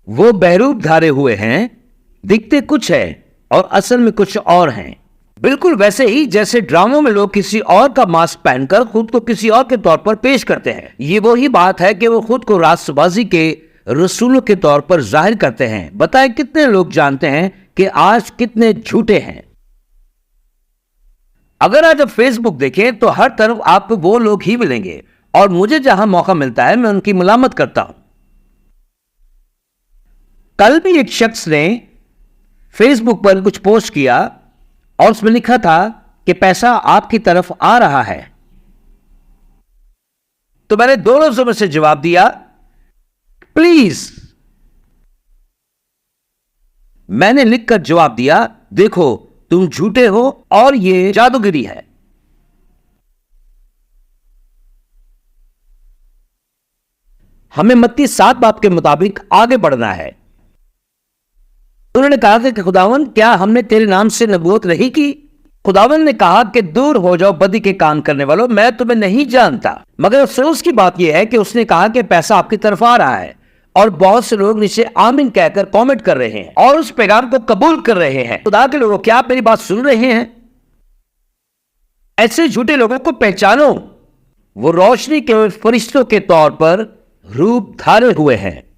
वो बहरूप धारे हुए हैं, दिखते कुछ है और असल में कुछ और हैं। बिल्कुल वैसे ही जैसे ड्रामों में लोग किसी और का मास्क पहनकर खुद को किसी और के तौर पर पेश करते हैं। ये वही बात है कि वो खुद को राष्ट्रवादी के रसूलों के तौर पर जाहिर करते हैं। बताएं कितने लोग जानते हैं कि आज कितने झूठे हैं। अगर आज आप फेसबुक देखें तो हर तरफ आपको वो लोग ही मिलेंगे और मुझे जहां मौका मिलता है मैं उनकी मुलामत करता हूं। कल भी एक शख्स ने फेसबुक पर कुछ पोस्ट किया और उसमें लिखा था कि पैसा आपकी तरफ आ रहा है। तो मैंने दो लफ्जों में से जवाब दिया, प्लीज। मैंने लिखकर जवाब दिया, देखो तुम झूठे हो और ये जादूगिरी है। हमें मत्ती 7 बाब के मुताबिक आगे बढ़ना है। उन्होंने कहा कि खुदावन क्या हमने तेरे नाम से नबूवत नहीं की? खुदावन ने कहा कि दूर हो जाओ बदी के काम करने वालों, मैं तुम्हें नहीं जानता। मगर अफसोस की बात यह है कि उसने कहा कि पैसा आपकी तरफ आ रहा है और बहुत से लोग नीचे आमीन कहकर कमेंट कर रहे हैं और उस पैगाम को कबूल कर रहे हैं। खुदा के लोगों, क्या आप मेरी बात सुन रहे हैं? ऐसे झूठे लोगों को पहचानो, वो रोशनी के फरिश्तों के तौर पर रूप धारे हुए हैं।